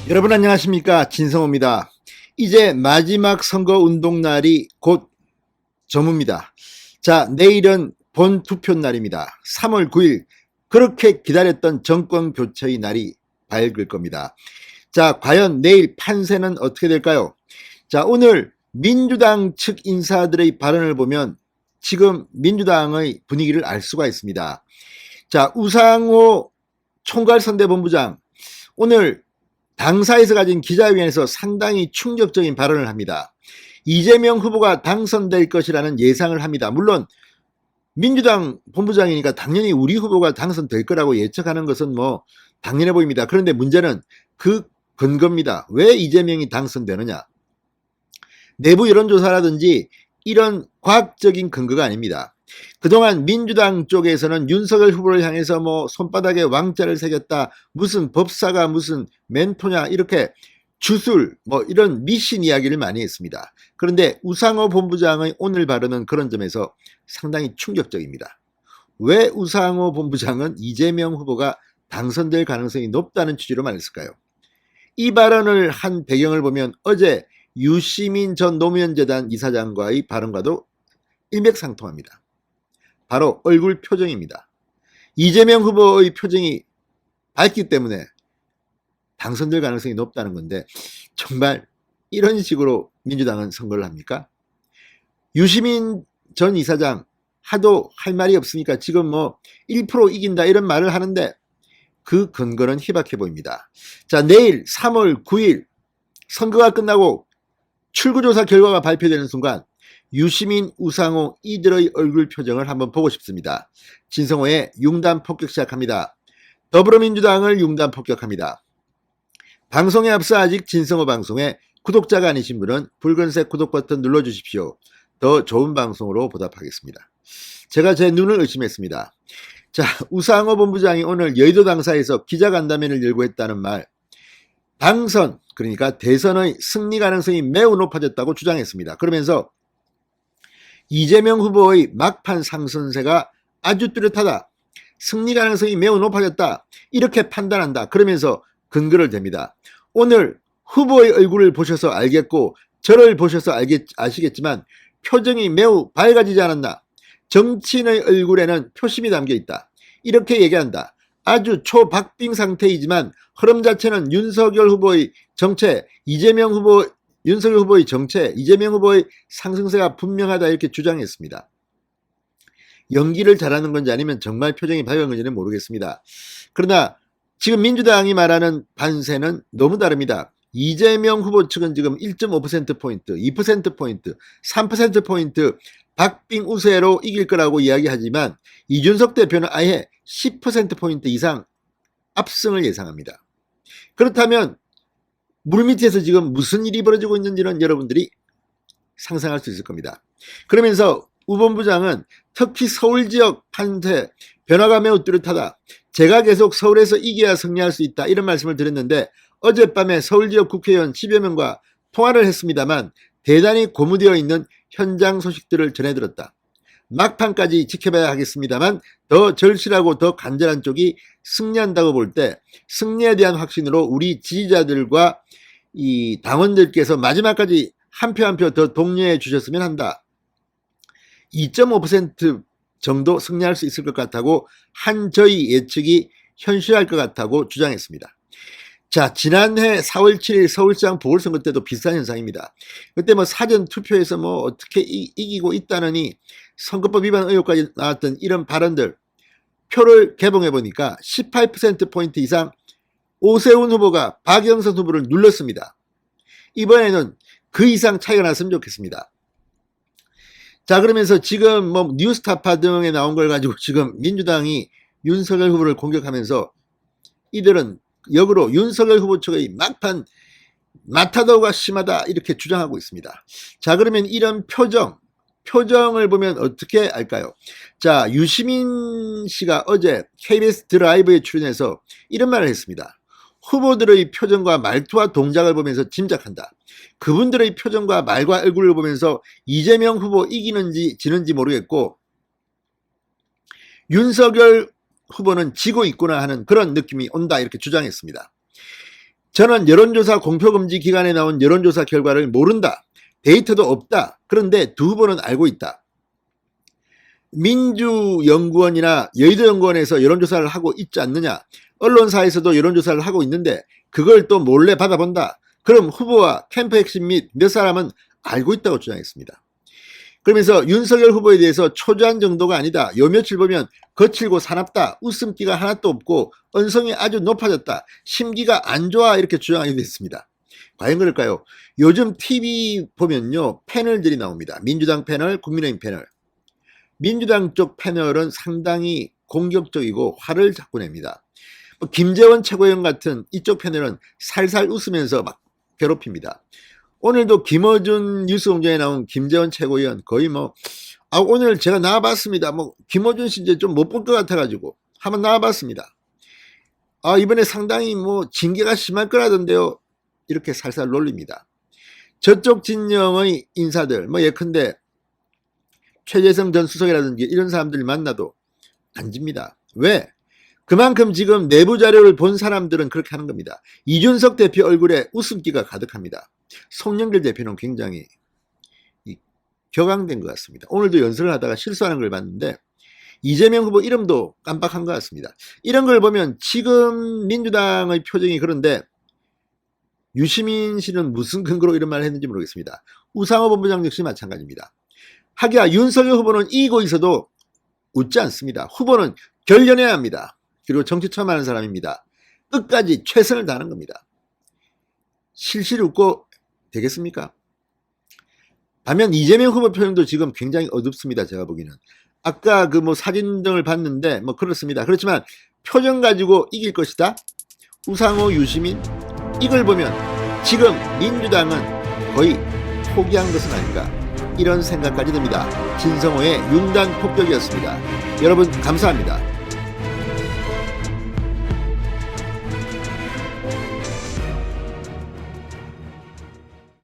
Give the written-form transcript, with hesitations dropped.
여러분 안녕하십니까, 진성호입니다. 이제 마지막 선거운동 날이 곧 저뭅니다. 자, 내일은 본투표 날입니다. 3월 9일 그렇게 기다렸던 정권 교체의 날이 밝을 겁니다. 자, 과연 내일 판세는 어떻게 될까요? 자, 오늘 민주당 측 인사들의 발언을 보면 지금 민주당의 분위기를 알 수가 있습니다. 자, 우상호 총괄선대본부장 오늘 당사에서 가진 기자회견에서 상당히 충격적인 발언을 합니다. 이재명 후보가 당선될 것이라는 예상을 합니다. 물론 민주당 본부장이니까 당연히 우리 후보가 당선될 거라고 예측하는 것은 뭐 당연해 보입니다. 그런데 문제는 그 근거입니다. 왜 이재명이 당선되느냐? 내부 여론조사라든지 이런 과학적인 근거가 아닙니다. 그동안 민주당 쪽에서는 윤석열 후보를 향해서 뭐 손바닥에 왕자를 새겼다, 무슨 법사가 무슨 멘토냐, 이렇게 주술 뭐 이런 미신 이야기를 많이 했습니다. 그런데 우상호 본부장의 오늘 발언은 그런 점에서 상당히 충격적입니다. 왜 우상호 본부장은 이재명 후보가 당선될 가능성이 높다는 취지로 말했을까요? 이 발언을 한 배경을 보면 어제 유시민 전 노무현재단 이사장과의 발언과도 일맥상통합니다. 바로 얼굴 표정입니다. 이재명 후보의 표정이 밝기 때문에 당선될 가능성이 높다는 건데, 정말 이런 식으로 민주당은 선거를 합니까? 유시민 전 이사장 하도 할 말이 없으니까 지금 뭐 1% 이긴다 이런 말을 하는데 그 근거는 희박해 보입니다. 자, 내일 3월 9일 선거가 끝나고 출구조사 결과가 발표되는 순간 유시민, 우상호 이들의 얼굴 표정을 한번 보고 싶습니다. 진성호의 융단 폭격 시작합니다. 더불어민주당을 융단 폭격합니다. 방송에 앞서 아직 진성호 방송에 구독자가 아니신 분은 붉은색 구독 버튼 눌러주십시오. 더 좋은 방송으로 보답하겠습니다. 제가 제 눈을 의심했습니다. 자, 우상호 본부장이 오늘 여의도 당사에서 기자간담회를 열고 했다는 말, 당선, 그러니까 대선의 승리 가능성이 매우 높아졌다고 주장했습니다. 그러면서 이재명 후보의 막판 상승세가 아주 뚜렷하다, 승리 가능성이 매우 높아졌다, 이렇게 판단한다, 그러면서 근거를 댑니다. 오늘 후보의 얼굴을 보셔서 알겠고 저를 보셔서 아시겠지만 표정이 매우 밝아지지 않았나, 정치인의 얼굴에는 표심이 담겨 있다, 이렇게 얘기한다. 아주 초박빙 상태이지만 흐름 자체는 윤석열 후보의 정체, 윤석열 후보의 정체, 이재명 후보의 상승세가 분명하다, 이렇게 주장했습니다. 연기를 잘하는 건지 아니면 정말 표정이 밝은 건지는 모르겠습니다. 그러나 지금 민주당이 말하는 반세는 너무 다릅니다. 이재명 후보 측은 지금 1.5%포인트, 2%포인트, 3%포인트 박빙 우세로 이길 거라고 이야기하지만 이준석 대표는 아예 10%포인트 이상 압승을 예상합니다. 그렇다면 물밑에서 지금 무슨 일이 벌어지고 있는지는 여러분들이 상상할 수 있을 겁니다. 그러면서 우 본부장은 특히 서울 지역 판세 변화가 매우 뚜렷하다, 제가 계속 서울에서 이겨야 승리할 수 있다, 이런 말씀을 드렸는데 어젯밤에 서울 지역 국회의원 10여 명과 통화를 했습니다만 대단히 고무되어 있는 현장 소식들을 전해들었다. 막판까지 지켜봐야 하겠습니다만 더 절실하고 더 간절한 쪽이 승리한다고 볼 때 승리에 대한 확신으로 우리 지지자들과 이 당원들께서 마지막까지 한 표 한 표 더 독려해 주셨으면 한다. 2.5% 정도 승리할 수 있을 것 같다고 한 저희 예측이 현실할 것 같다고 주장했습니다. 자, 지난해 4월 7일 서울시장 보궐선거 때도 비슷한 현상입니다. 그때 뭐 사전 투표에서 뭐 어떻게 이기고 있다느니 선거법 위반 의혹까지 나왔던 이런 발언들, 표를 개봉해 보니까 18%포인트 이상 오세훈 후보가 박영선 후보를 눌렀습니다. 이번에는 그 이상 차이가 났으면 좋겠습니다. 자, 그러면서 지금 뭐 뉴스타파 등에 나온 걸 가지고 지금 민주당이 윤석열 후보를 공격하면서 이들은 역으로 윤석열 후보 측의 막판 마타도가 심하다, 이렇게 주장하고 있습니다. 자, 그러면 이런 표정을 보면 어떻게 알까요? 자, 유시민 씨가 어제 KBS 드라이브에 출연해서 이런 말을 했습니다. 후보들의 표정과 말투와 동작을 보면서 짐작한다. 그분들의 표정과 말과 얼굴을 보면서 이재명 후보 이기는지 지는지 모르겠고 윤석열 후보는 지고 있구나 하는 그런 느낌이 온다, 이렇게 주장했습니다. 저는 여론조사 공표금지 기간에 나온 여론조사 결과를 모른다. 데이터도 없다. 그런데 두 후보는 알고 있다. 민주연구원이나 여의도연구원에서 여론조사를 하고 있지 않느냐. 언론사에서도 여론조사를 하고 있는데 그걸 또 몰래 받아본다. 그럼 후보와 캠프 핵심 및 몇 사람은 알고 있다고 주장했습니다. 그러면서 윤석열 후보에 대해서 초조한 정도가 아니다. 요 며칠 보면 거칠고 사납다. 웃음기가 하나도 없고 언성이 아주 높아졌다. 심기가 안 좋아. 이렇게 주장하게 됐습니다. 과연 그럴까요? 요즘 TV 보면요. 패널들이 나옵니다. 민주당 패널, 국민의힘 패널. 민주당 쪽 패널은 상당히 공격적이고 화를 자꾸 냅니다. 김재원 최고위원 같은 이쪽 패널은 살살 웃으면서 막 괴롭힙니다. 오늘도 김어준 뉴스공장에 나온 김재원 최고위원 거의 오늘 제가 나와봤습니다. 김어준 씨 이제 좀 못 볼 것 같아가지고 한번 나와봤습니다. 이번에 상당히 징계가 심할 거라던데요. 이렇게 살살 놀립니다. 저쪽 진영의 인사들, 예컨대 최재성 전 수석이라든지 이런 사람들 만나도 안 집니다. 왜? 그만큼 지금 내부 자료를 본 사람들은 그렇게 하는 겁니다. 이준석 대표 얼굴에 웃음기가 가득합니다. 송영길 대표는 굉장히 격앙된 것 같습니다. 오늘도 연설을 하다가 실수하는 걸 봤는데 이재명 후보 이름도 깜빡한 것 같습니다. 이런 걸 보면 지금 민주당의 표정이 그런데 유시민 씨는 무슨 근거로 이런 말을 했는지 모르겠습니다. 우상호 본부장 역시 마찬가지입니다. 하기야 윤석열 후보는 이기고 있어도 웃지 않습니다. 후보는 결연해야 합니다. 그리고 정치 처음 하는 사람입니다. 끝까지 최선을 다하는 겁니다. 실실 웃고 되겠습니까? 반면 이재명 후보 표정도 지금 굉장히 어둡습니다. 제가 보기에는. 아까 사진 등을 봤는데 그렇습니다. 그렇지만 표정 가지고 이길 것이다. 우상호, 유시민 이걸 보면 지금 민주당은 거의 포기한 것은 아닌가 이런 생각까지 듭니다. 진성호의 융단 폭격이었습니다. 여러분 감사합니다.